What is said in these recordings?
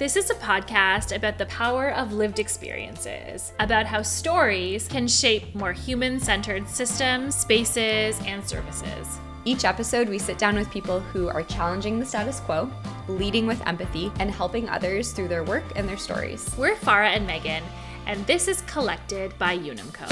This is a podcast about the power of lived experiences, about how stories can shape more human-centered systems, spaces, and services. Each episode, we sit down with people who are challenging the status quo, leading with empathy, and helping others through their work and their stories. We're Farah and Megan, and this is Collected by Unum Co.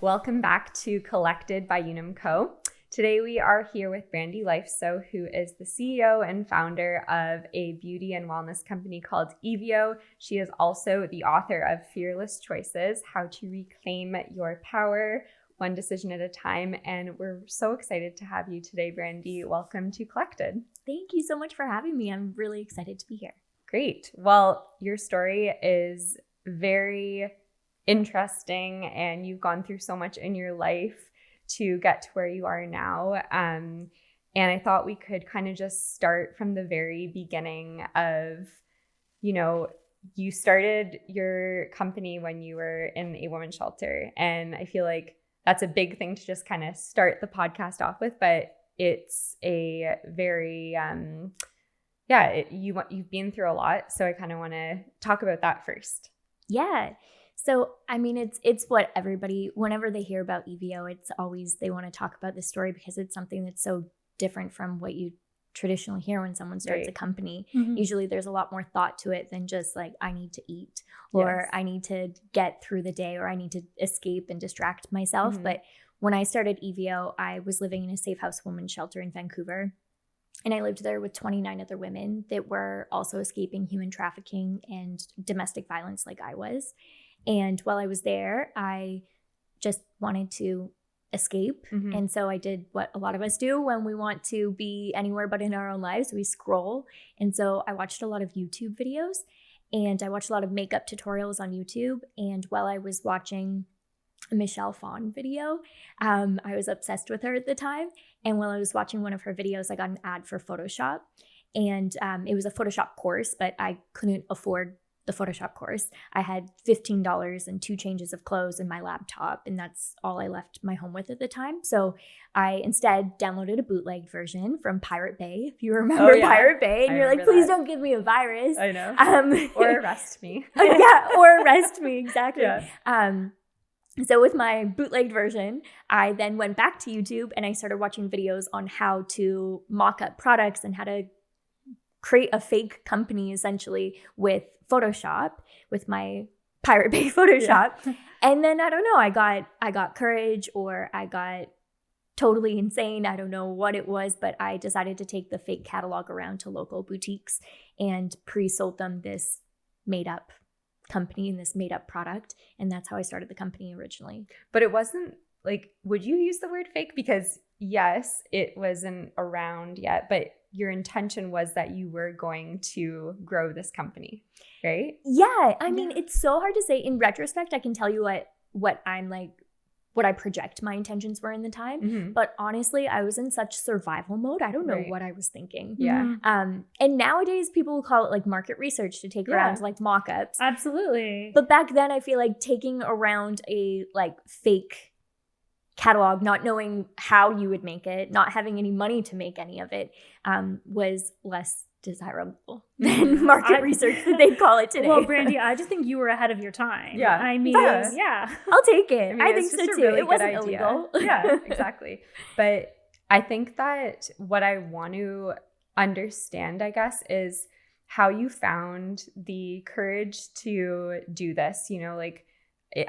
Welcome back to Collected by Unum Co. Today we are here with Brandi Leifso, who is the CEO and founder of a beauty and wellness company called Evio. She is also the author of Fearless Choices, How to Reclaim Your Power, One Decision at a Time. And we're so excited to have you today, Brandi. Welcome to Collected. Thank you so much for having me. I'm really excited to be here. Great. Well, your story is very interesting and you've gone through so much in your life to get to where you are now. And I thought we could kind of just start from the very beginning of, you started your company when you were in a women's shelter. And I feel like that's a big thing to just kind of start the podcast off with, but it's a very, you've been through a lot. So I kind of want to talk about that first. Yeah. So, I mean, it's what everybody, whenever they hear about Evio, it's always, they want to talk about this story because it's something that's so different from what you traditionally hear when someone starts a company. Mm-hmm. Usually there's a lot more thought to it than just like, I need to eat or I need to get through the day or I need to escape and distract myself. Mm-hmm. But when I started Evio, I was living in a safe house women's shelter in Vancouver. And I lived there with 29 other women that were also escaping human trafficking and domestic violence like I was. And while I was there, I just wanted to escape. Mm-hmm. And so I did what a lot of us do when we want to be anywhere but in our own lives. We scroll. And so I watched a lot of YouTube videos and I watched a lot of makeup tutorials on YouTube. And while I was watching a Michelle Phan video, I was obsessed with her at the time. And while I was watching one of her videos, I got an ad for Photoshop. And it was a Photoshop course, but I couldn't afford the Photoshop course. I had $15 and 2 changes of clothes and my laptop, and that's all I left my home with at the time. So I instead downloaded a bootlegged version from Pirate Bay, if you remember Pirate Bay, and you're like, please don't give me a virus. I know. Or arrest me. Or arrest me, exactly. Yeah. So with my bootlegged version, I then went back to YouTube and I started watching videos on how to mock up products and how to create a fake company essentially with Photoshop, with my Pirate Bay Photoshop. Yeah. And then I don't know, I got courage or I got totally insane. I don't know what it was, but I decided to take the fake catalog around to local boutiques and pre-sold them this made up company and this made up product. And that's how I started the company originally. But it wasn't like, would you use the word fake? Because yes, it wasn't around yet, but your intention was that you were going to grow this company, right? Yeah. I mean, it's so hard to say. In retrospect, I can tell you what I'm like, what I project my intentions were in the time. Mm-hmm. But honestly, I was in such survival mode. I don't know what I was thinking. Yeah. And nowadays people will call it like market research to take around like mock-ups. Absolutely. But back then I feel like taking around a like fake catalog, not knowing how you would make it, not having any money to make any of it, was less desirable than market research that they call it today. Well, Brandi, I just think you were ahead of your time. Yeah. I mean, yeah. I'll take it. I think so too. Really it wasn't idea. Illegal. Yeah, exactly. But I think that what I want to understand, I guess, is how you found the courage to do this,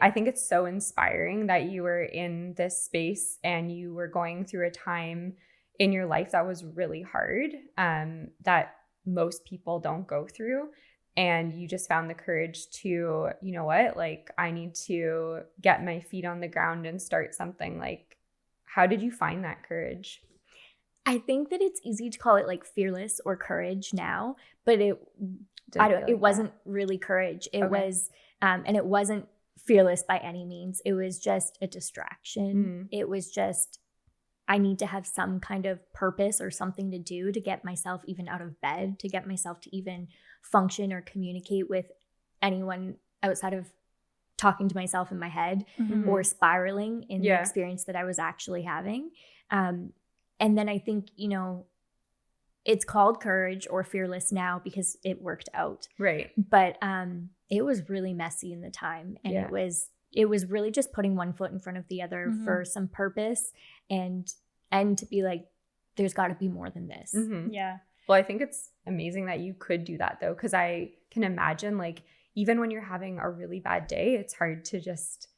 I think it's so inspiring that you were in this space and you were going through a time in your life that was really hard, that most people don't go through. And you just found the courage to, I need to get my feet on the ground and start something. Like, how did you find that courage? I think that it's easy to call it like fearless or courage now, but it wasn't really courage. It was, and it wasn't fearless by any means. It was just a distraction. Mm-hmm. It was just, I need to have some kind of purpose or something to do to get myself even out of bed, to get myself to even function or communicate with anyone outside of talking to myself in my head or spiraling in the experience that I was actually having. And then I think, it's called Courage or Fearless now because it worked out. Right. But it was really messy in the time. And it was really just putting one foot in front of the other for some purpose and to be like, there's got to be more than this. Mm-hmm. Yeah. Well, I think it's amazing that you could do that though, because I can imagine like even when you're having a really bad day, it's hard to just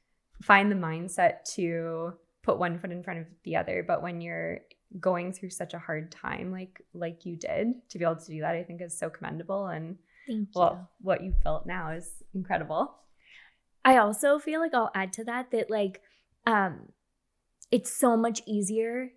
find the mindset to put one foot in front of the other. But when you're going through such a hard time like you did, to be able to do that, I think is so commendable. And what you felt now is incredible. I also feel like I'll add to that like it's so much easier,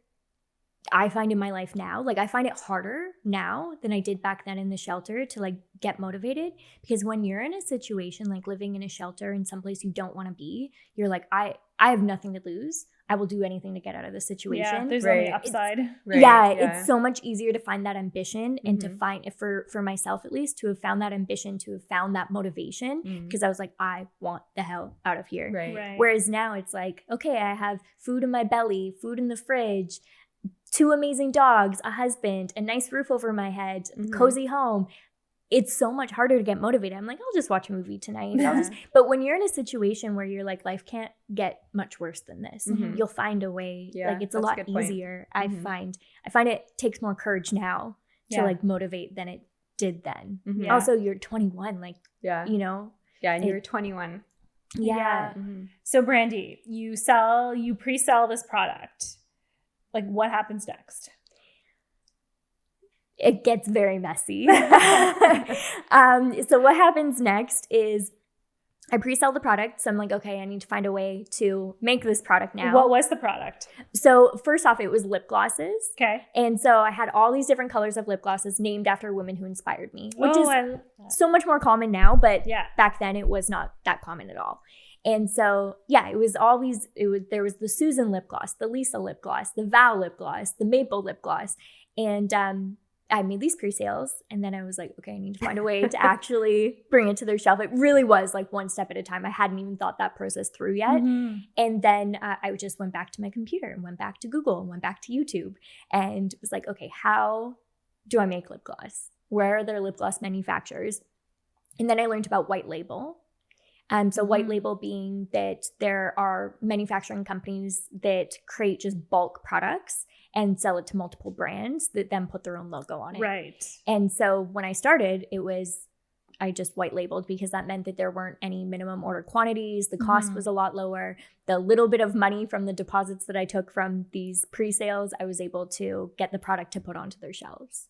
I find, in my life now. Like I find it harder now than I did back then in the shelter to like get motivated, because when you're in a situation like living in a shelter in some place you don't want to be, you're like, I have nothing to lose. I will do anything to get out of the situation. Yeah, there's only upside. It's so much easier to find that ambition and to find, for myself at least, to have found that ambition, to have found that motivation, because I was like, I want the hell out of here. Right. Whereas now it's like, okay, I have food in my belly, food in the fridge, 2 amazing dogs, a husband, a nice roof over my head, cozy home. It's so much harder to get motivated. I'm like, I'll just watch a movie tonight. But when you're in a situation where you're like, life can't get much worse than this, you'll find a way. Yeah, like it's a lot easier. I find it takes more courage now to like motivate than it did then. Yeah. Also, you're 21, like, you know. Yeah, and you're 21. Yeah. So Brandi, you pre-sell this product. Like what happens next? It gets very messy. So what happens next is I pre-sell the product. So I'm like, okay, I need to find a way to make this product now. What was the product? So first off, it was lip glosses. Okay. And so I had all these different colors of lip glosses named after women who inspired me, which is so much more common now. But back then it was not that common at all. And so, it was all these, there was the Susan lip gloss, the Lisa lip gloss, the Val lip gloss, the Maple lip gloss. And I made these pre-sales, and then I was like, okay, I need to find a way to actually bring it to their shelf. It really was like one step at a time. I hadn't even thought that process through yet. And then I just went back to my computer and went back to Google and went back to YouTube and was like, okay, how do I make lip gloss? Where are there lip gloss manufacturers? And then I learned about white label. So white label being that there are manufacturing companies that create just bulk products and sell it to multiple brands that then put their own logo on it. Right. And so when I started, I just white labeled because that meant that there weren't any minimum order quantities. The cost was a lot lower. The little bit of money from the deposits that I took from these pre-sales, I was able to get the product to put onto their shelves.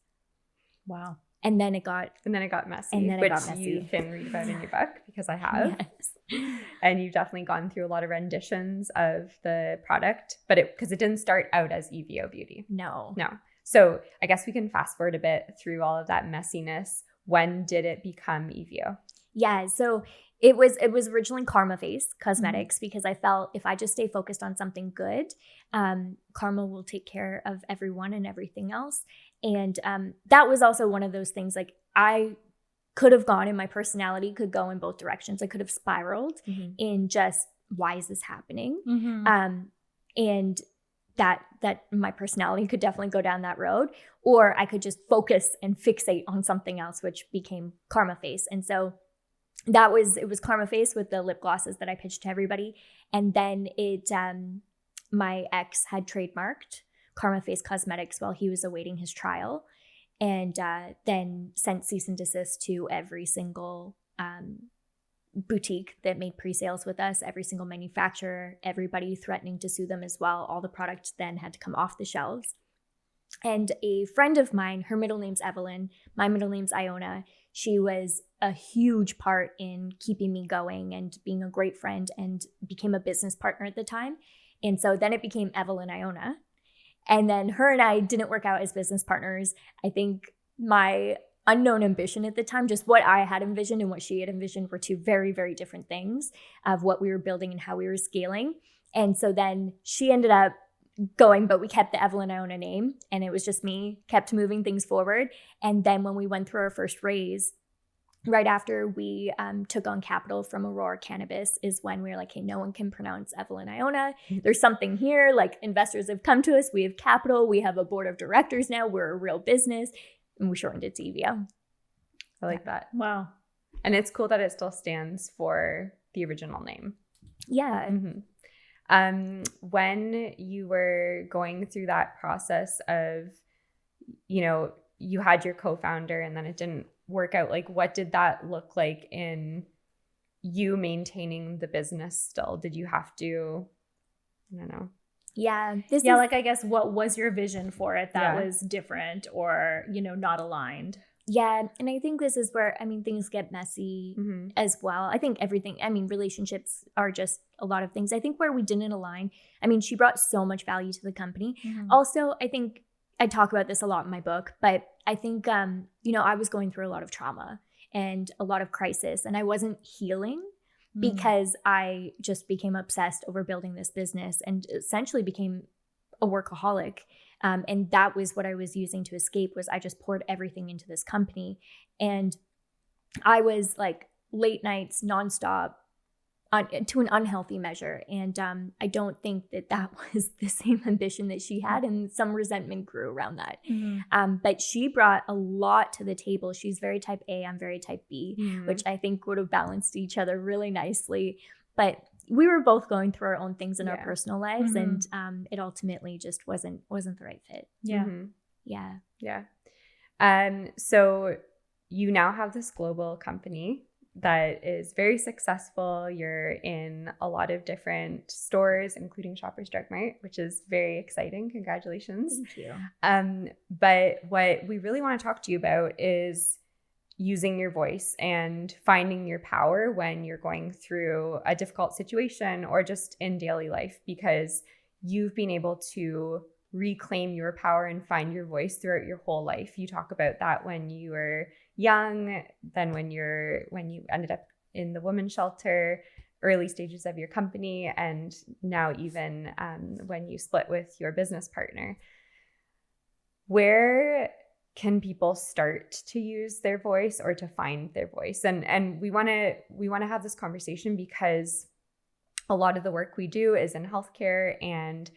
Wow. And then it got messy, which you can read about in your book because I have. Yes. And you've definitely gone through a lot of renditions of the product, but because it didn't start out as Evio Beauty. No. So I guess we can fast forward a bit through all of that messiness. When did it become Evio? Yeah, so it was originally Karma Face Cosmetics because I felt if I just stay focused on something good, karma will take care of everyone and everything else. And that was also one of those things, like I could have gone, and my personality could go in both directions. I could have spiraled in just, why is this happening? And that my personality could definitely go down that road, or I could just focus and fixate on something else, which became Karma Face. And so it was Karma Face with the lip glosses that I pitched to everybody. And then my ex had trademarked Karma Face Cosmetics while he was awaiting his trial, and then sent cease and desist to every single boutique that made pre-sales with us, every single manufacturer, everybody threatening to sue them as well. All the product then had to come off the shelves. And a friend of mine, her middle name's Evelyn, my middle name's Iona. She was a huge part in keeping me going and being a great friend, and became a business partner at the time. And so then it became Evelyn Iona. And then her and I didn't work out as business partners. I think my unknown ambition at the time, just what I had envisioned and what she had envisioned, were two very, very different things of what we were building and how we were scaling. And so then she ended up going, but we kept the Evelyn Iona name, and it was just me, kept moving things forward. And then when we went through our first raise, right after we took on capital from Aurora Cannabis is when we were like, hey, no one can pronounce Evelyn Iona. There's something here. Like, investors have come to us. We have capital. We have a board of directors now. We're a real business. And we shortened it to Evio. I like that. Wow. And it's cool that it still stands for the original name. Yeah. When you were going through that process of, you know, you had your co-founder and then it didn't work out, like what did that look like in you maintaining the business still? Did you have to, I don't know. Yeah. Like, I guess, what was your vision for it that was different or, you know, not aligned? Yeah. And I think this is where, I mean, things get messy as well. I think everything, I mean, relationships are just a lot of things. I think where we didn't align, I mean, she brought so much value to the company. Also, I think I talk about this a lot in my book, but I think, you know, I was going through a lot of trauma and a lot of crisis, and I wasn't healing because I just became obsessed over building this business and essentially became a workaholic. And that was what I was using to escape, was I just poured everything into this company. And I was like late nights, nonstop, to an unhealthy measure. And I don't think that was the same ambition that she had, and some resentment grew around that. But she brought a lot to the table. She's very type A, I'm very type B, which I think would have balanced each other really nicely. But we were both going through our own things in our personal lives, and it ultimately just wasn't the right fit. So you now have this global company that is very successful. You're in a lot of different stores, including Shoppers Drug Mart, which is very exciting. Congratulations. Thank you. But what we really want to talk to you about is using your voice and finding your power when you're going through a difficult situation or just in daily life, because you've been able to reclaim your power and find your voice throughout your whole life. You talk about that when you were young, then when you ended up in the women's shelter, early stages of your company, and now even when you split with your business partner. Where can people start to use their voice or to find their voice? And we want to have this conversation because a lot of the work we do is in healthcare and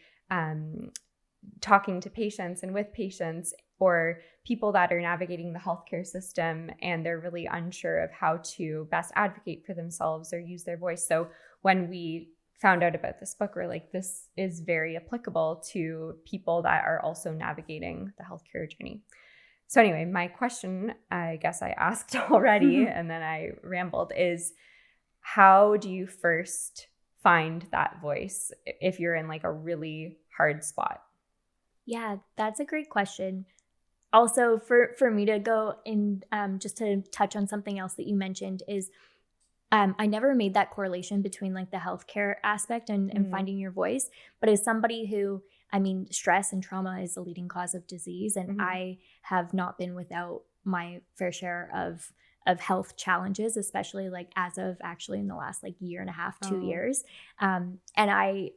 talking to patients and with patients or people that are navigating the healthcare system, and they're really unsure of how to best advocate for themselves or use their voice. So when we found out about this book, we're like, this is very applicable to people that are also navigating the healthcare journey. So anyway, my question, I guess I asked already and then I rambled, is how do you first find that voice if you're in like a really hard spot? Yeah, that's a great question. Also, for me to go in, just to touch on something else that you mentioned is I never made that correlation between like the healthcare aspect and finding your voice. But as somebody who, I mean, stress and trauma is the leading cause of disease. And I have not been without my fair share of health challenges, especially like as of actually in the last like year and a half, 2 years. And I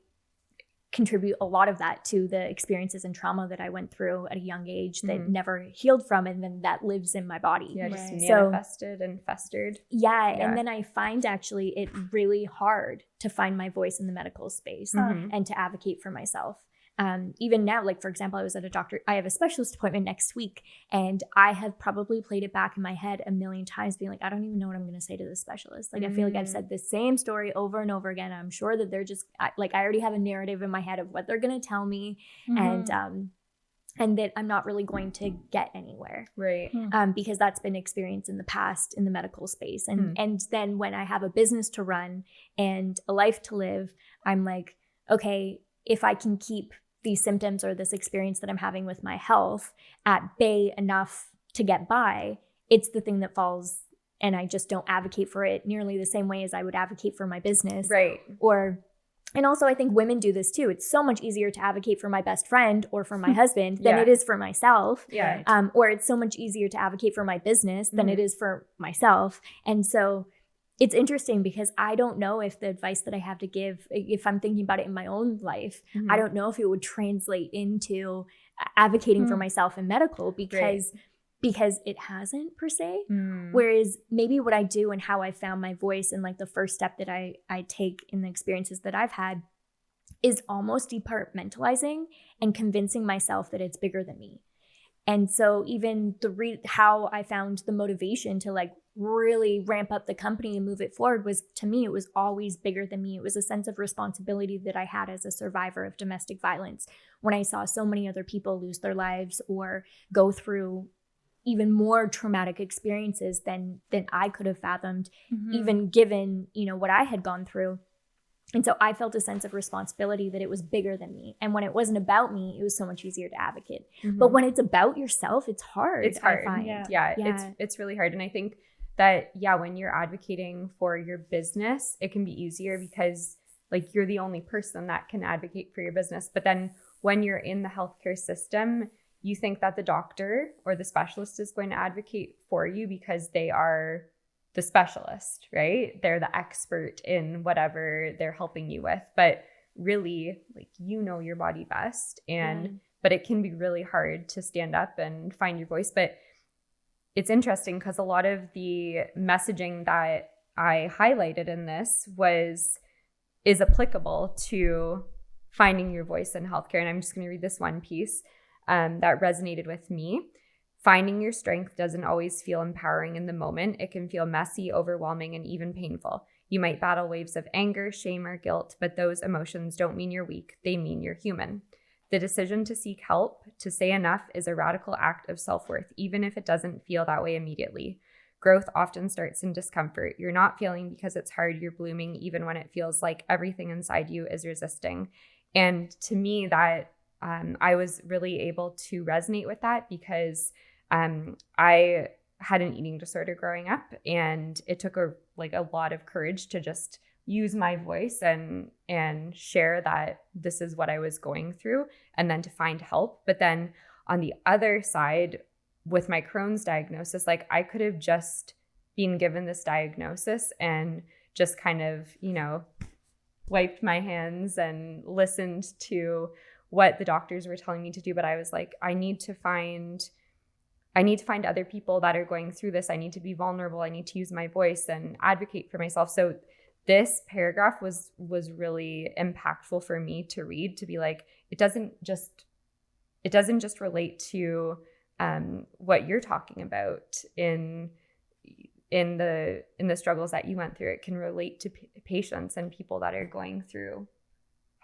contribute a lot of that to the experiences and trauma that I went through at a young age that never healed from, and then that lives in my body. Yeah, just manifested and festered. Yeah, and then I find actually it really hard to find my voice in the medical space and to advocate for myself. Even now, like for example, I was at a doctor, I have a specialist appointment next week, and I have probably played it back in my head a million times being like, I don't even know what I'm going to say to this specialist. Like, I feel like I've said the same story over and over again. I'm sure that they're just like, I already have a narrative in my head of what they're going to tell me. And that I'm not really going to get anywhere. Right. Because that's been experienced in the past in the medical space. And then when I have a business to run and a life to live, I'm like, okay, if I can keep these symptoms or this experience that I'm having with my health at bay enough to get by, it's the thing that falls, and I just don't advocate for it nearly the same way as I would advocate for my business. Right. And also I think women do this too. It's so much easier to advocate for my best friend or for my husband than it is for myself. Yeah. Or it's so much easier to advocate for my business than it is for myself. And so it's interesting because I don't know if the advice that I have to give, if I'm thinking about it in my own life, I don't know if it would translate into advocating for myself in medical, because because it hasn't per se. Whereas maybe what I do and how I found my voice and like the first step that I take in the experiences that I've had is almost departmentalizing and convincing myself that it's bigger than me. And so even how I found the motivation to like really ramp up the company and move it forward was, to me, it was always bigger than me. It was a sense of responsibility that I had as a survivor of domestic violence when I saw so many other people lose their lives or go through even more traumatic experiences than I could have fathomed, even given, you know, what I had gone through. And so I felt a sense of responsibility that it was bigger than me. And when it wasn't about me, it was so much easier to advocate. But when it's about yourself, it's hard. It's hard. I find. Yeah. It's really hard. And I think that, when you're advocating for your business, it can be easier because like you're the only person that can advocate for your business. But then when you're in the healthcare system, you think that the doctor or the specialist is going to advocate for you because they are the specialist, right? They're the expert in whatever they're helping you with. But really, like, you know your body best. But it can be really hard to stand up and find your voice. But it's interesting because a lot of the messaging that I highlighted in this is applicable to finding your voice in healthcare. And I'm just going to read this one piece that resonated with me. Finding your strength doesn't always feel empowering in the moment. It can feel messy, overwhelming, and even painful. You might battle waves of anger, shame, or guilt, but those emotions don't mean you're weak. They mean you're human. The decision to seek help, to say enough, is a radical act of self-worth, even if it doesn't feel that way immediately. Growth often starts in discomfort. You're not feeling because it's hard. You're blooming even when it feels like everything inside you is resisting. And to me, that I was really able to resonate with that because I had an eating disorder growing up, and it took a lot of courage to just use my voice and share that this is what I was going through, and then to find help. But then on the other side, with my Crohn's diagnosis, like, I could have just been given this diagnosis and just kind of, wiped my hands and listened to what the doctors were telling me to do. But I was like, I need to find other people that are going through this. I need to be vulnerable. I need to use my voice and advocate for myself. So this paragraph was really impactful for me to read, to be like, it doesn't just relate to what you're talking about in the struggles that you went through. It can relate to patients and people that are going through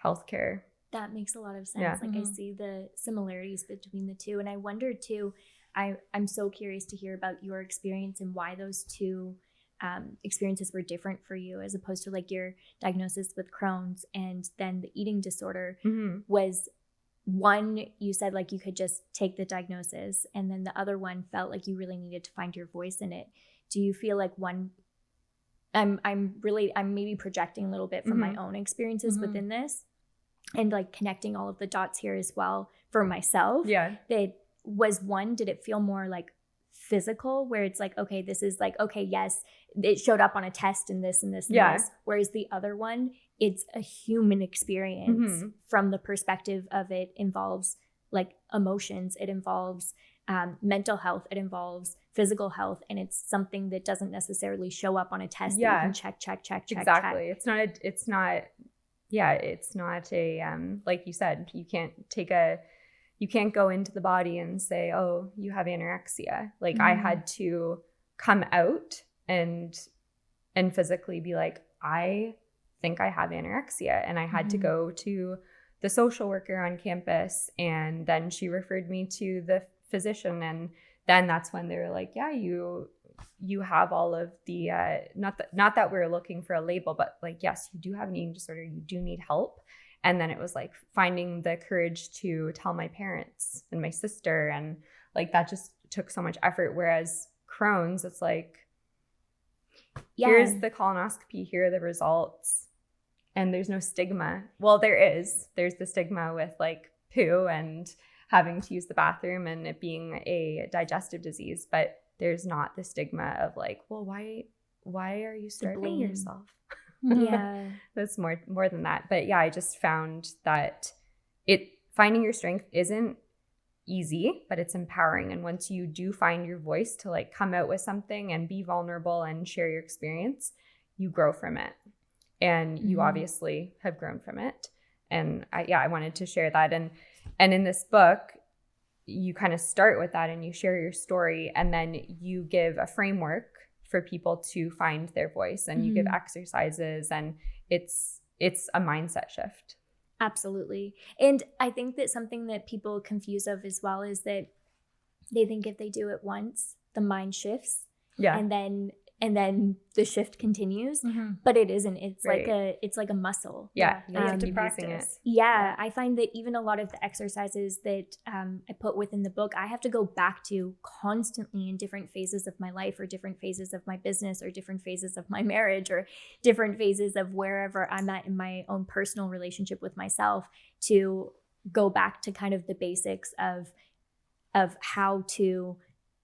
healthcare. That makes a lot of sense. Yeah. Like, I see the similarities between the two. And I wonder too, I'm so curious to hear about your experience and why those two experiences were different for you, as opposed to like your diagnosis with Crohn's and then the eating disorder. Was one, you said like you could just take the diagnosis, and then the other one felt like you really needed to find your voice in it. Do you feel like one, I'm maybe projecting a little bit from my own experiences within this, and like connecting all of the dots here as well for myself. Yeah. That was one, did it feel more like physical, where it's like, okay, this is like, okay, yes, it showed up on a test and this and this and this. Whereas the other one, it's a human experience from the perspective of it involves like emotions, it involves mental health, it involves physical health, and it's something that doesn't necessarily show up on a test that you can check. Exactly. It's not a like you said, you can't go into the body and say, oh, you have anorexia. Like, I had to come out and physically be like, I think I have anorexia. And I had to go to the social worker on campus, and then she referred me to the physician. And then that's when they were like, yeah, you have all of the, not that we're looking for a label, but like, yes, you do have an eating disorder. You do need help. And then it was like finding the courage to tell my parents and my sister. And like, that just took so much effort. Whereas Crohn's, it's like, here's the colonoscopy, here are the results. And there's no stigma. Well, there's the stigma with like poo and having to use the bathroom and it being a digestive disease. But there's not the stigma of like, well, why are you starving yourself? Yeah. That's more than that. But yeah, I just found that finding your strength isn't easy, but it's empowering. And once you do find your voice to like come out with something and be vulnerable and share your experience, you grow from it. And you obviously have grown from it. And I wanted to share that. And in this book, you kind of start with that and you share your story, and then you give a framework for people to find their voice, and you give exercises, and it's a mindset shift. Absolutely. And I think that something that people confuse of as well is that they think if they do it once, the mind shifts. Yeah. And then the shift continues, but it isn't. It's like a muscle. Yeah, you have to practice. Yeah, I find that even a lot of the exercises that I put within the book, I have to go back to constantly in different phases of my life, or different phases of my business, or different phases of my marriage, or different phases of wherever I'm at in my own personal relationship with myself, to go back to kind of the basics of how to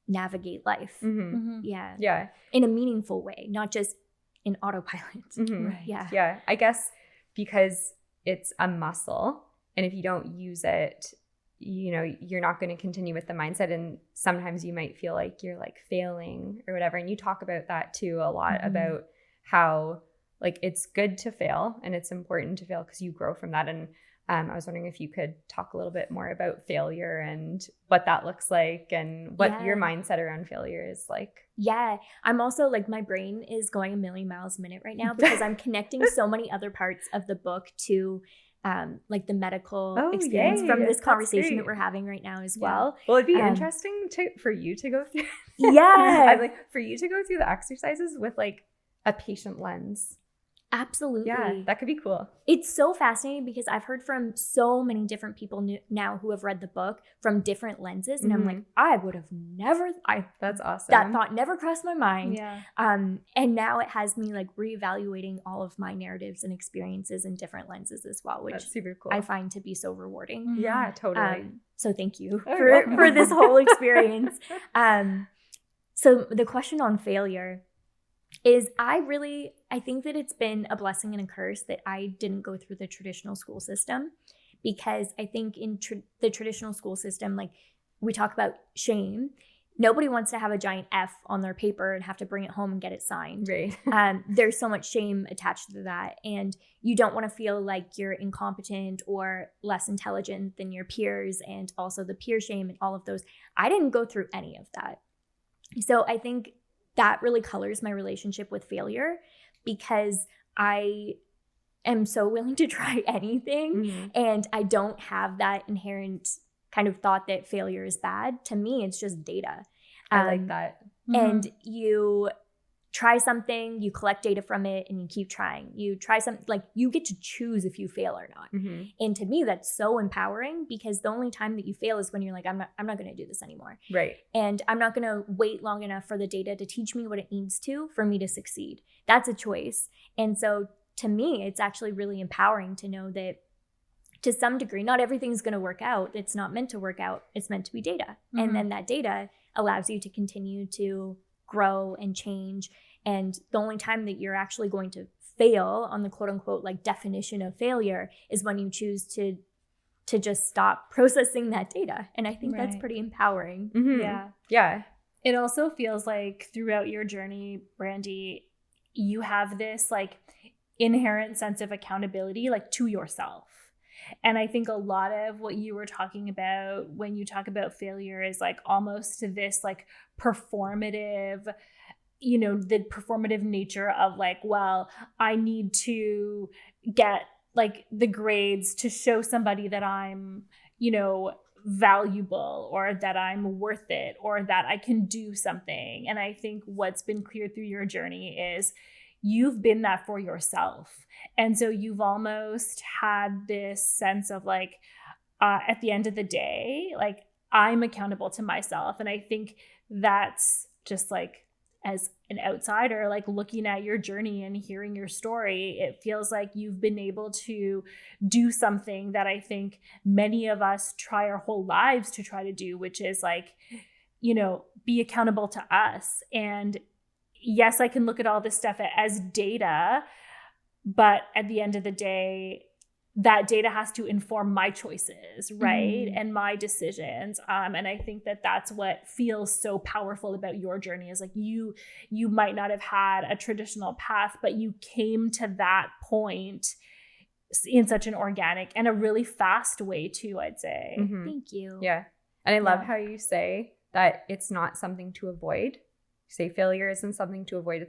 navigate life. Yeah, in a meaningful way, not just in autopilot. Right. Yeah, I guess because it's a muscle, and if you don't use it, you know, you're not going to continue with the mindset, and sometimes you might feel like you're like failing or whatever. And you talk about that too a lot, about how like it's good to fail and it's important to fail because you grow from that. And I was wondering if you could talk a little bit more about failure and what that looks like, and what your mindset around failure is like. Yeah. I'm also like, my brain is going a million miles a minute right now because I'm connecting so many other parts of the book to like the medical experience from this conversation that we're having right now as well. Well, it'd be interesting for you to go through. For you to go through the exercises with like a patient lens. Absolutely. Yeah, that could be cool. It's so fascinating because I've heard from so many different people now who have read the book from different lenses. And I'm like, I would have never, that's awesome. That thought never crossed my mind. Yeah. And now it has me like reevaluating all of my narratives and experiences in different lenses as well, which that's super cool. I find to be so rewarding. Yeah, totally. So thank you for this whole experience. So the question on failure is, I think that it's been a blessing and a curse that I didn't go through the traditional school system, because I think in the traditional school system, like we talk about shame, nobody wants to have a giant F on their paper and have to bring it home and get it signed. Right. There's so much shame attached to that, and you don't want to feel like you're incompetent or less intelligent than your peers, and also the peer shame and all of those. I didn't go through any of that. So I think that really colors my relationship with failure, because I am so willing to try anything, and I don't have that inherent kind of thought that failure is bad. To me, it's just data. I like that. And you try something, you collect data from it, and you keep trying. You try something, like you get to choose if you fail or not. And to me, that's so empowering, because the only time that you fail is when you're like, I'm not going to do this anymore. Right. And I'm not going to wait long enough for the data to teach me what it needs to for me to succeed. That's a choice. And so to me, it's actually really empowering to know that to some degree, not everything's going to work out. It's not meant to work out. It's meant to be data. And then that data allows you to continue to grow and change. And the only time that you're actually going to fail on the quote unquote like definition of failure is when you choose to just stop processing that data. And I think that's pretty empowering. Yeah. It also feels like throughout your journey, Brandi, you have this like inherent sense of accountability like to yourself. And I think a lot of what you were talking about when you talk about failure is like almost to this like performative, you know, the performative nature of like, well, I need to get like the grades to show somebody that I'm, you know, valuable, or that I'm worth it, or that I can do something. And I think what's been clear through your journey is you've been that for yourself. And so you've almost had this sense of like, at the end of the day, like I'm accountable to myself. And I think that's just like, as an outsider, like looking at your journey and hearing your story, it feels like you've been able to do something that I think many of us try our whole lives to try to do, which is like, you know, be accountable to us. And yes, I can look at all this stuff as data, but at the end of the day, that data has to inform my choices, right? And my decisions. And I think that that's what feels so powerful about your journey is like you might not have had a traditional path, but you came to that point in such an organic and a really fast way too, I'd say. Thank you. Yeah. And I love how you say that it's not something to avoid. You say failure isn't something to avoid.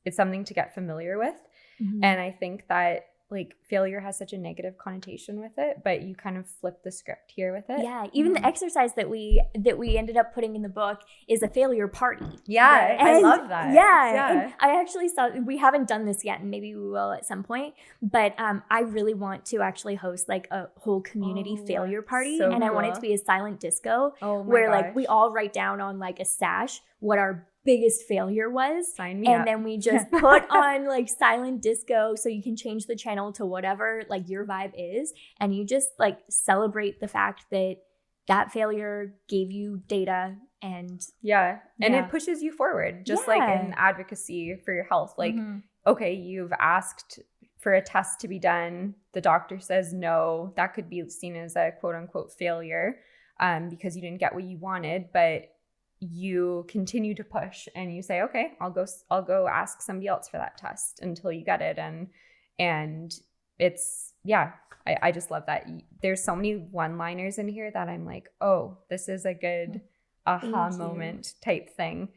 It's something to get familiar with. And I think that like failure has such a negative connotation with it, but you kind of flip the script here with it. Yeah, even the exercise that we ended up putting in the book is a failure party. Yeah, I love that. Yeah, and I actually saw, we haven't done this yet, and maybe we will at some point, but I really want to actually host like a whole community failure party, and I want it to be a silent disco where like we all write down on like a sash what our biggest failure was. Sign me up. And then we just put on like silent disco so you can change the channel to whatever like your vibe is, and you just like celebrate the fact that that failure gave you data and it pushes you forward, just like in advocacy for your health. Like okay, you've asked for a test to be done, the doctor says no, that could be seen as a quote unquote failure because you didn't get what you wanted, but you continue to push and you say, okay, I'll go ask somebody else for that test until you get it. And it's, I just love that. There's so many one-liners in here that I'm like, oh, this is a good aha moment type thing.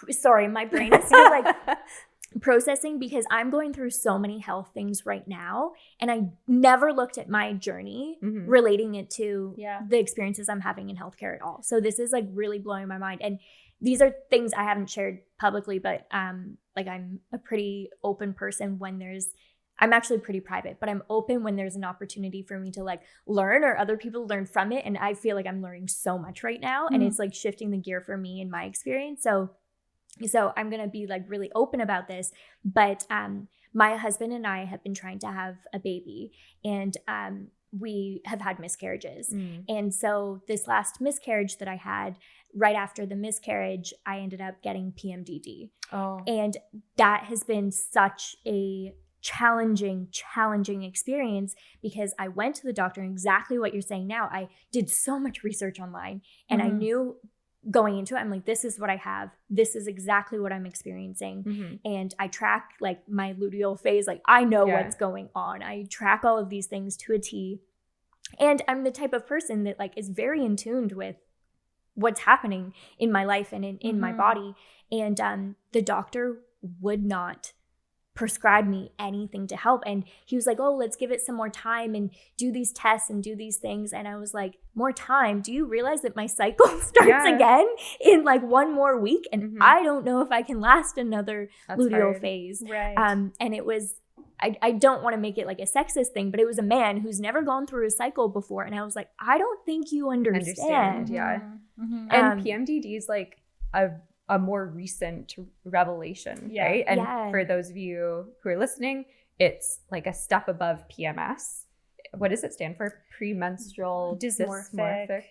Sorry, my brain is still like processing because I'm going through so many health things right now, and I never looked at my journey relating it to the experiences I'm having in healthcare at all. So this is like really blowing my mind, and these are things I haven't shared publicly, but like I'm a pretty open person when I'm actually pretty private, but I'm open when there's an opportunity for me to like learn or other people learn from it, and I feel like I'm learning so much right now, and it's like shifting the gear for me in my experience. So I'm going to be like really open about this, but my husband and I have been trying to have a baby, and we have had miscarriages. And so this last miscarriage that I had, right after the miscarriage, I ended up getting PMDD. And that has been such a challenging experience because I went to the doctor, and exactly what you're saying now. I did so much research online, and I knew going into it, I'm like, this is what I have. This is exactly what I'm experiencing. And I track like my luteal phase. Like I know what's going on. I track all of these things to a T. And I'm the type of person that like is very in tune with what's happening in my life and in my body. And the doctor would not prescribe me anything to help. And he was like, oh, let's give it some more time and do these tests and do these things. And I was like, more time? Do you realize that my cycle starts again in like one more week? And I don't know if I can last another luteal phase. Right. And it was, I don't want to make it like a sexist thing, but it was a man who's never gone through a cycle before. And I was like, I don't think you understand. And PMDD is like a more recent revelation, right? And for those of you who are listening, it's like a step above PMS. What does it stand for? Premenstrual dysmorphic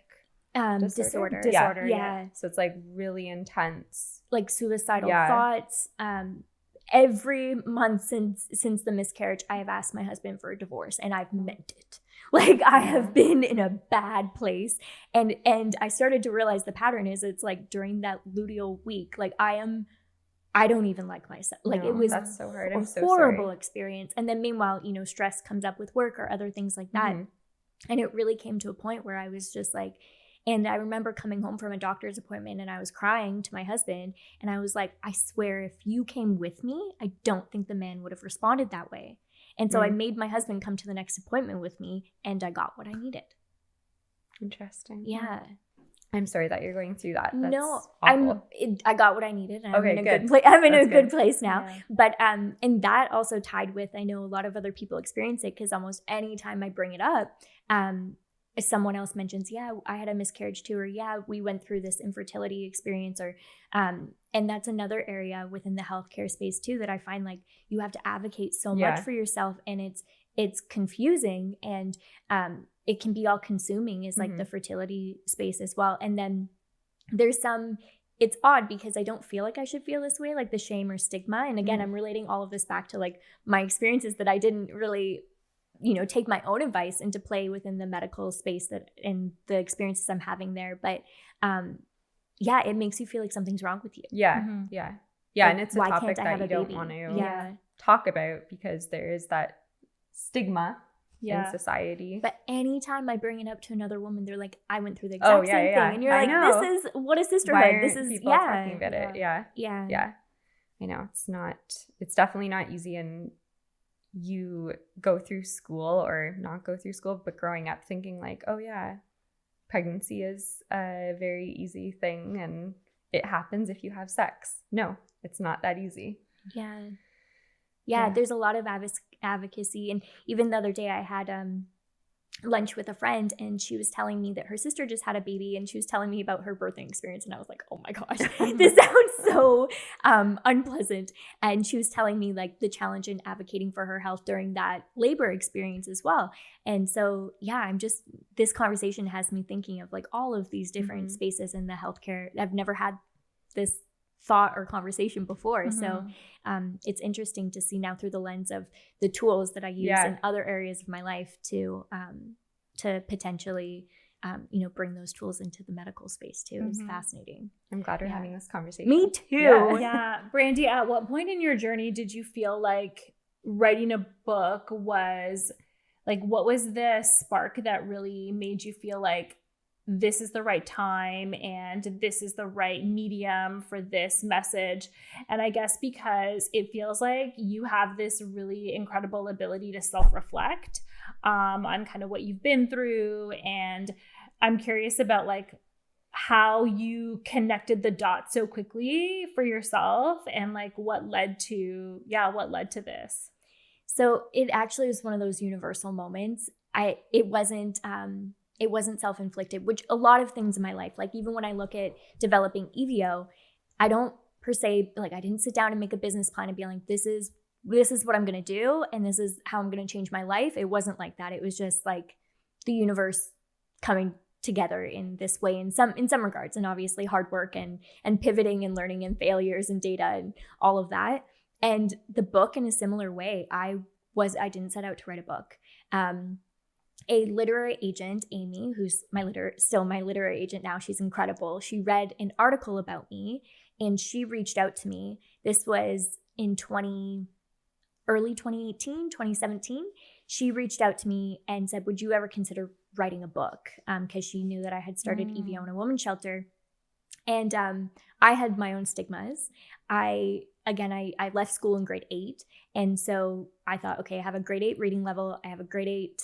disorder. Yeah. So it's like really intense. Like suicidal thoughts. Every month since the miscarriage, I have asked my husband for a divorce, and I've meant it. Like I have been in a bad place, and I started to realize the pattern is it's like during that luteal week, like I don't even like myself. Like it was that's so hard. a horrible experience. And then meanwhile, stress comes up with work or other things like that. And it really came to a point where I was just like, and I remember coming home from a doctor's appointment and I was crying to my husband, and I was like, I swear if you came with me, I don't think the man would have responded that way. And so I made my husband come to the next appointment with me, and I got what I needed. Interesting. Yeah. I'm sorry that you're going through that. That's no, awful. I got what I needed. And okay, I'm in a good. good place. I'm in That's a good good. place now. Yeah. But and that also tied with, I know a lot of other people experience it, because almost any time I bring it up, someone else mentions, I had a miscarriage too, or we went through this infertility experience, or and that's another area within the healthcare space too that I find like you have to advocate so much for yourself, and it's confusing, and it can be all consuming is like the fertility space as well. And then there's some it's odd because I don't feel like I should feel this way, like the shame or stigma. And again, I'm relating all of this back to like my experiences that I didn't really, take my own advice into play within the medical space and the experiences I'm having there. But it makes you feel like something's wrong with you. Yeah. Mm-hmm. Yeah. Like, and it's a topic that you don't want to talk about because there is that stigma in society. But anytime I bring it up to another woman, they're like, I went through the exact same thing. And you're like, this is what is sisterhood? Why this is people talking about it. Yeah. I know it's definitely not easy. And you go through school or not go through school, but growing up thinking like, oh yeah, pregnancy is a very easy thing and it happens if you have sex. No, it's not that easy. Yeah, there's a lot of advocacy. And even the other day I had lunch with a friend and she was telling me that her sister just had a baby and she was telling me about her birthing experience. And I was like, oh my gosh, this sounds so unpleasant. And she was telling me like the challenge in advocating for her health during that labor experience as well. And so, this conversation has me thinking of like all of these different spaces in the healthcare. I've never had this thought or conversation before. So it's interesting to see now through the lens of the tools that I use in other areas of my life to potentially bring those tools into the medical space too. It's fascinating. I'm glad we're having this conversation. Me too. Yeah. Brandi, at what point in your journey did you feel like writing a book was like, what was the spark that really made you feel like this is the right time and this is the right medium for this message? And I guess because it feels like you have this really incredible ability to self-reflect on kind of what you've been through. And I'm curious about like how you connected the dots so quickly for yourself and like what led to this. So it actually was one of those universal moments. It wasn't self-inflicted, which a lot of things in my life, like even when I look at developing Evio, I don't per se, like I didn't sit down and make a business plan and be like, this is what I'm going to do. And this is how I'm going to change my life. It wasn't like that. It was just like the universe coming together in this way in some regards, and obviously hard work and pivoting and learning and failures and data and all of that. And the book in a similar way, I didn't set out to write a book. A literary agent, Amy, who's still my literary agent now, she's incredible. She read an article about me and she reached out to me. This was in early 2018, 2017. She reached out to me and said, would you ever consider writing a book? Because she knew that I had started Evio Beauty Women's Shelter. And I had my own stigmas. I left school in grade 8. And so I thought, okay, I have a grade 8 reading level. I have a grade 8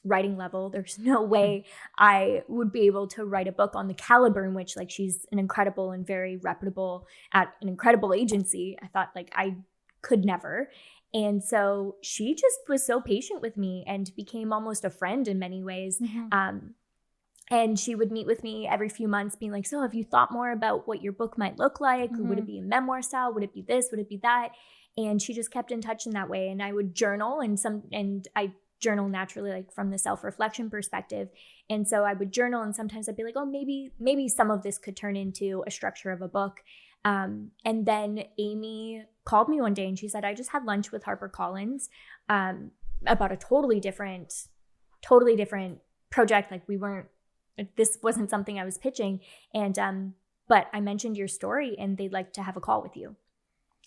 writing level. There's no way I would be able to write a book on the caliber in which like she's an incredible and very reputable at an incredible agency. I thought like I could never. And so she just was so patient with me and became almost a friend in many ways. And she would meet with me every few months being like, so have you thought more about what your book might look like? Would it be a memoir style? Would it be this? Would it be that? And she just kept in touch in that way. And I would journal and I journal naturally, like from the self-reflection perspective. And so I would journal and sometimes I'd be like, oh, maybe some of this could turn into a structure of a book. And then Amy called me one day and she said, I just had lunch with HarperCollins about a totally different project. Like this wasn't something I was pitching. And, but I mentioned your story and they'd like to have a call with you.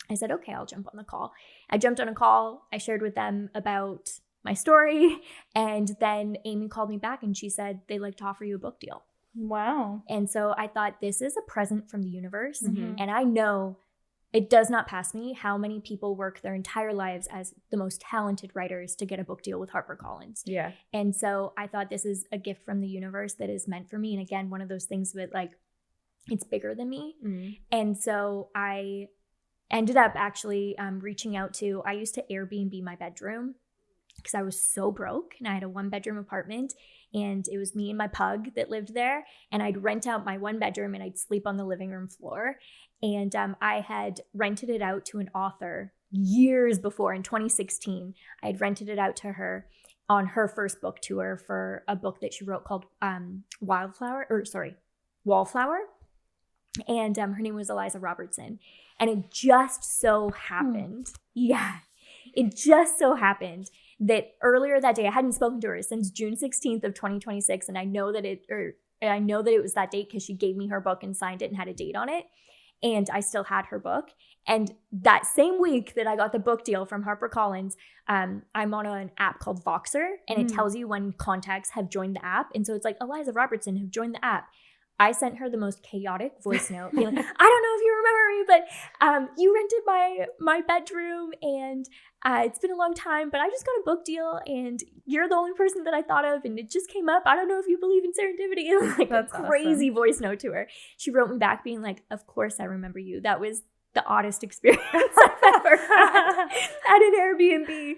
I said, okay, I'll jump on the call. I jumped on a call. I shared with them about my story. And then Amy called me back and she said, they'd like to offer you a book deal. Wow. And so I thought, this is a present from the universe. And I know it does not pass me how many people work their entire lives as the most talented writers to get a book deal with HarperCollins. Yeah. And so I thought this is a gift from the universe that is meant for me. And again, one of those things that like, it's bigger than me. And so I ended up actually reaching out to, I used to Airbnb my bedroom because I was so broke and I had a 1-bedroom apartment and it was me and my pug that lived there. And I'd rent out my 1 bedroom and I'd sleep on the living room floor. And I had rented it out to an author years before in 2016. I had rented it out to her on her first book tour for a book that she wrote called Wallflower. And her name was Eliza Robertson. And it just so happened, it just so happened that earlier that day, I hadn't spoken to her since June 16th of 2026. And I know that it was that date because she gave me her book and signed it and had a date on it. And I still had her book. And that same week that I got the book deal from HarperCollins, I'm on an app called Voxer, and it tells you when contacts have joined the app. And so it's like, Eliza Robertson have joined the app. I sent her the most chaotic voice note. Being like, I don't know if you remember me, but you rented my bedroom, and it's been a long time, but I just got a book deal, and you're the only person that I thought of, and it just came up. I don't know if you believe in serendipity. And like that's a crazy voice note to her. She wrote me back being like, of course I remember you. That was the oddest experience I've ever had at an Airbnb.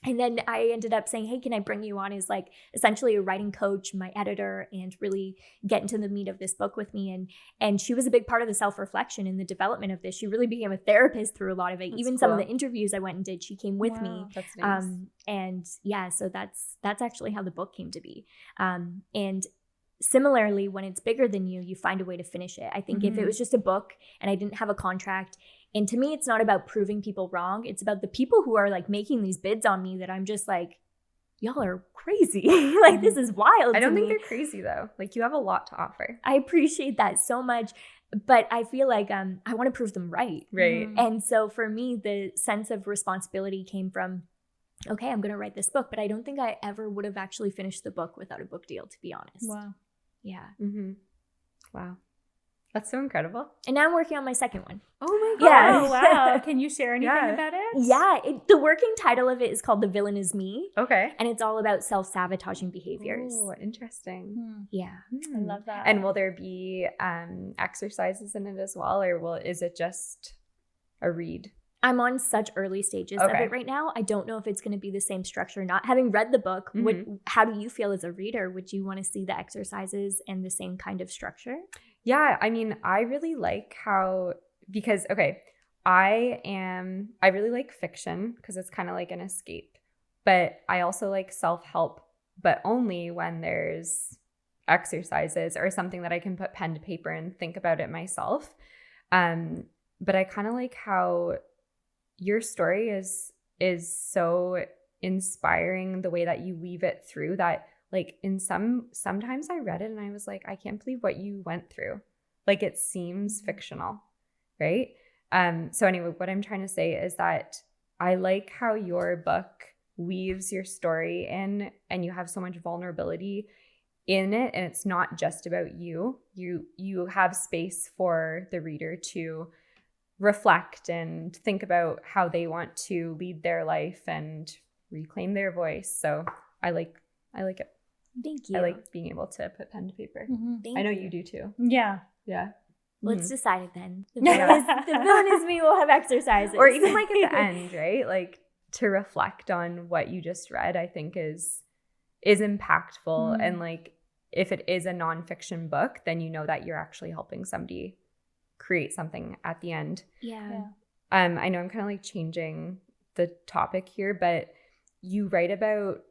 And then I ended up saying, hey, can I bring you on as like essentially a writing coach, my editor, and really get into the meat of this book with me. And she was a big part of the self-reflection and the development of this. She really became a therapist through a lot of it. That's even cool. Some of the interviews I went and did, she came with me. That's nice. And yeah, so that's actually how the book came to be. And similarly, when it's bigger than you, you find a way to finish it. I think if it was just a book and I didn't have a contract, and to me, it's not about proving people wrong. It's about the people who are like making these bids on me that I'm just like, y'all are crazy. Like, this is wild. I don't think they're crazy though. Like, you have a lot to offer. I appreciate that so much. But I feel like I want to prove them right. Right. And so for me, the sense of responsibility came from, okay, I'm going to write this book. But I don't think I ever would have actually finished the book without a book deal, to be honest. Wow. Yeah. Wow. That's so incredible. And now I'm working on my second one. Oh my God. Yeah. Oh, wow. Can you share anything about it? Yeah. The working title of it is called The Villain Is Me. Okay. And it's all about self-sabotaging behaviors. Oh, interesting. Yeah. I love that. And will there be exercises in it as well? Or is it just a read? I'm on such early stages of it right now. I don't know if it's going to be the same structure or not. Having read the book, how do you feel as a reader? Would you want to see the exercises and the same kind of structure? Yeah, I mean, I really like because I really like fiction because it's kind of like an escape, but I also like self-help, but only when there's exercises or something that I can put pen to paper and think about it myself. But I kind of like how your story is so inspiring, the way that you weave it through that. Like sometimes I read it and I was like, I can't believe what you went through. Like, it seems fictional, right? So anyway, what I'm trying to say is that I like how your book weaves your story in, and you have so much vulnerability in it, and it's not just about you. You have space for the reader to reflect and think about how they want to lead their life and reclaim their voice. So I like it. Thank you. I like being able to put pen to paper. I know you do too. Yeah. Yeah. Well, it's decided then. The villain is me. We'll have exercises. Or even like at the end, right? Like, to reflect on what you just read, I think is impactful. And like, if it is a nonfiction book, then you know that you're actually helping somebody create something at the end. Yeah. I know I'm kind of like changing the topic here, but you write about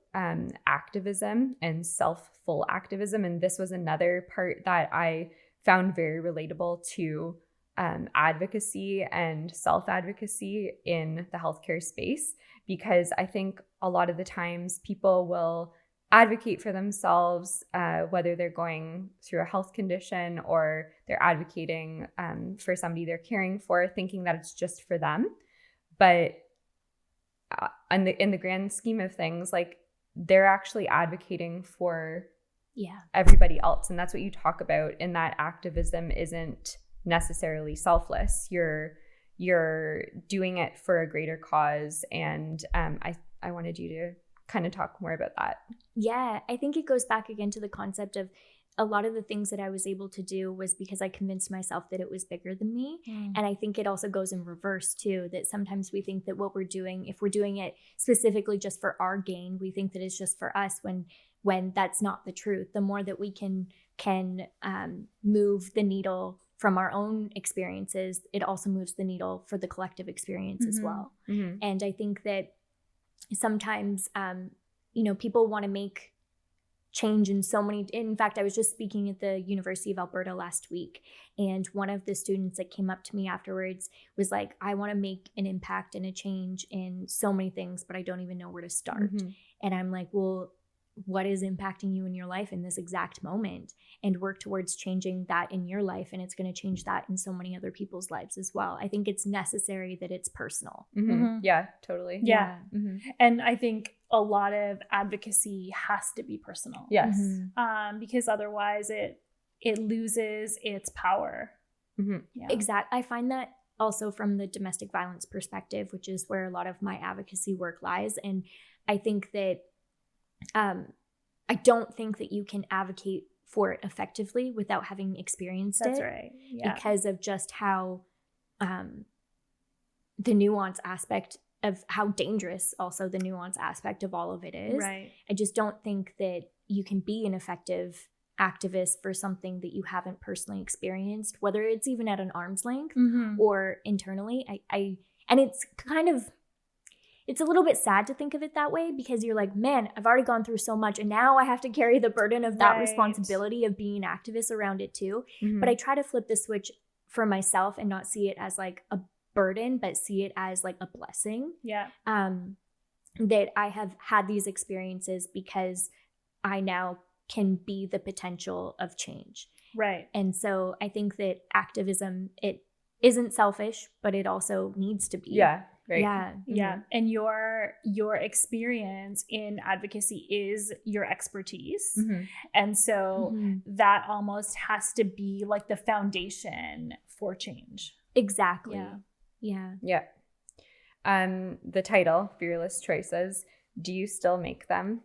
activism and self-full activism. And this was another part that I found very relatable to advocacy and self-advocacy in the healthcare space, because I think a lot of the times people will advocate for themselves, whether they're going through a health condition or they're advocating for somebody they're caring for, thinking that it's just for them. But in the grand scheme of things, like, they're actually advocating for everybody else. And that's what you talk about in that activism isn't necessarily selfless. You're doing it for a greater cause. And I wanted you to kind of talk more about that. Yeah, I think it goes back again to the concept of a lot of the things that I was able to do was because I convinced myself that it was bigger than me. And I think it also goes in reverse too, that sometimes we think that what we're doing, if we're doing it specifically just for our gain, we think that it's just for us when that's not the truth. The more that we can move the needle from our own experiences, it also moves the needle for the collective experience as well. And I think that sometimes, people want to make change in so many. In fact, I was just speaking at the University of Alberta last week, and one of the students that came up to me afterwards was like, I want to make an impact and a change in so many things, but I don't even know where to start. And I'm like, well, what is impacting you in your life in this exact moment, and work towards changing that in your life, and it's going to change that in so many other people's lives as well. I think it's necessary that it's personal. Yeah, totally. Yeah. And I think a lot of advocacy has to be personal. Yes. Because otherwise it loses its power. Yeah. Exactly. I find that also from the domestic violence perspective, which is where a lot of my advocacy work lies. And I think that I don't think that you can advocate for it effectively without having experienced That's it. right. Yeah. Because of just how the nuance aspect of how dangerous also the nuance aspect of all of it is. Right. I just don't think that you can be an effective activist for something that you haven't personally experienced, whether it's even at an arm's length or internally. And it's kind of, it's a little bit sad to think of it that way, because you're like, man, I've already gone through so much and now I have to carry the burden of that responsibility of being an activist around it too. But I try to flip the switch for myself and not see it as like a burden, but see it as like a blessing. Yeah. That I have had these experiences because I now can be the potential of change. Right. And so I think that activism, it isn't selfish, but it also needs to be. Yeah. Right. Yeah. Yeah. And your experience in advocacy is your expertise. And so that almost has to be like the foundation for change. Exactly. Yeah. Yeah. The title, Fearless Choices, do you still make them?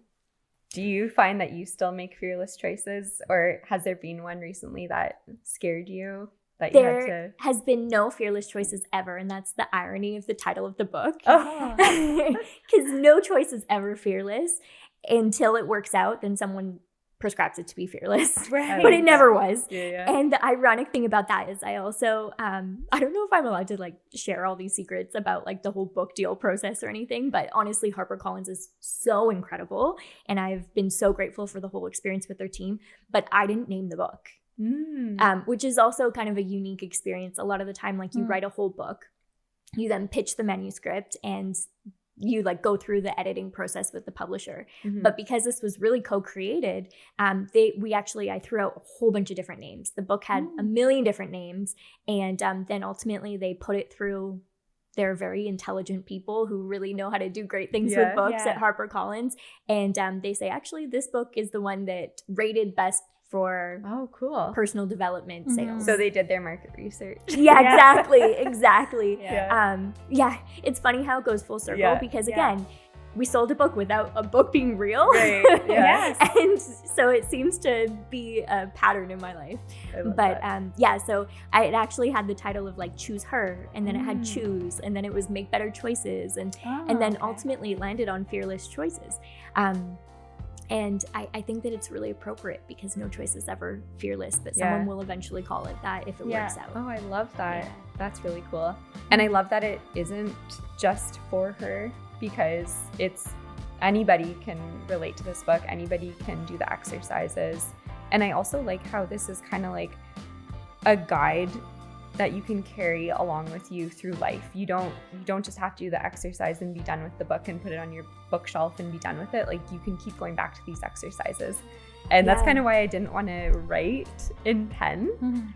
Do you find that you still make fearless choices, or has there been one recently that scared you? There has been no fearless choices ever, and that's the irony of the title of the book. Because no choice is ever fearless until it works out, then someone prescribes it to be fearless. Right. But it never was. Yeah. And the ironic thing about that is I also, I don't know if I'm allowed to like share all these secrets about like the whole book deal process or anything, but honestly, HarperCollins is so incredible. And I've been so grateful for the whole experience with their team, but I didn't name the book. Which is also kind of a unique experience. A lot of the time, like you write a whole book, you then pitch the manuscript, and you like go through the editing process with the publisher. But because this was really co-created, I threw out a whole bunch of different names. The book had a million different names, and then ultimately they put it through. They're very intelligent people who really know how to do great things with books at HarperCollins, and they say actually this book is the one that rated best for personal development sales. So they did their market research. Exactly. It's funny how it goes full circle because again, we sold a book without a book being real. Right. Yes. And so it seems to be a pattern in my life. But so I actually had the title of like Choose Her, and then it had Choose, and then it was Make Better Choices, and then ultimately it landed on Fearless Choices. And I think that it's really appropriate because no choice is ever fearless, but someone will eventually call it that if it works out. Oh, I love that. That's really cool. And I love that it isn't just for her, because it's anybody can relate to this book. Anybody can do the exercises. And I also like how this is kind of like a guide that you can carry along with you through life. You don't just have to do the exercise and be done with the book and put it on your bookshelf and be done with it. Like you can keep going back to these exercises. And that's kind of why I didn't want to write in pen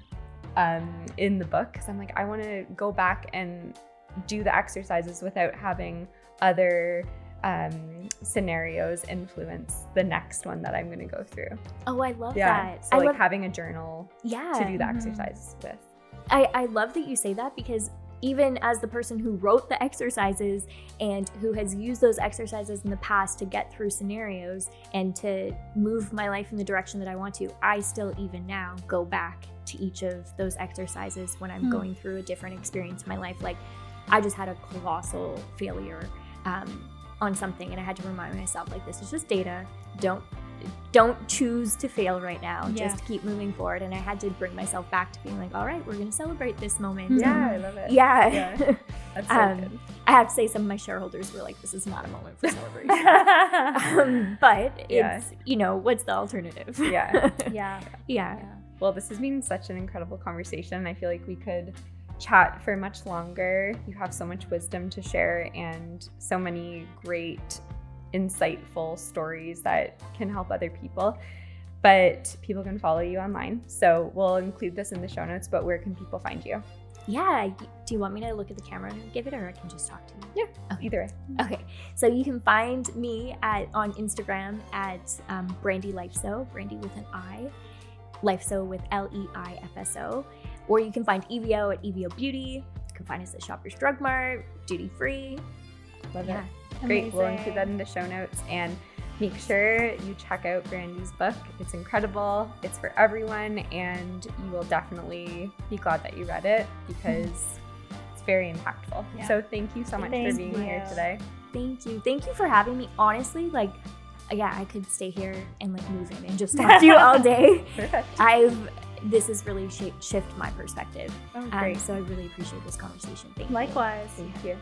in the book, because I'm like, I want to go back and do the exercises without having other scenarios influence the next one that I'm going to go through. Oh, I love that. So like having a journal to do the exercises with. I love that you say that, because even as the person who wrote the exercises and who has used those exercises in the past to get through scenarios and to move my life in the direction that I want to, I still even now go back to each of those exercises when I'm going through a different experience in my life. Like I just had a colossal failure on something, and I had to remind myself, like, this is just data. Don't choose to fail right now. Just keep moving forward. And I had to bring myself back to being like, all right, we're going to celebrate this moment. Yeah, I love it. Yeah. That's so good. I have to say some of my shareholders were like, this is not a moment for celebration. But it's, you know, what's the alternative? Yeah. Yeah. Well, this has been such an incredible conversation. I feel like we could chat for much longer. You have so much wisdom to share and so many great, insightful stories that can help other people. But people can follow you online. So we'll include this in the show notes, but where can people find you? Yeah. Do you want me to look at the camera and give it, or I can just talk to you? Yeah, okay. Either way. Okay. So you can find me on Instagram at Brandi Leifso, Brandi with an I, Leifso with Leifso. Or you can find Evio at Evio Beauty. You can find us at Shoppers Drug Mart, duty free. Love it. Great. We'll include that in the show notes, and make sure you check out Brandi's book. It's incredible. It's for everyone, and you will definitely be glad that you read it because it's very impactful. Yeah. So thank you so much for being here today. Thank you. Thank you for having me. Honestly, like, yeah, I could stay here and like move in and just talk to you all day. Perfect. This has really shifted my perspective. Oh, great. So I really appreciate this conversation. Thank you. Likewise. Thank you.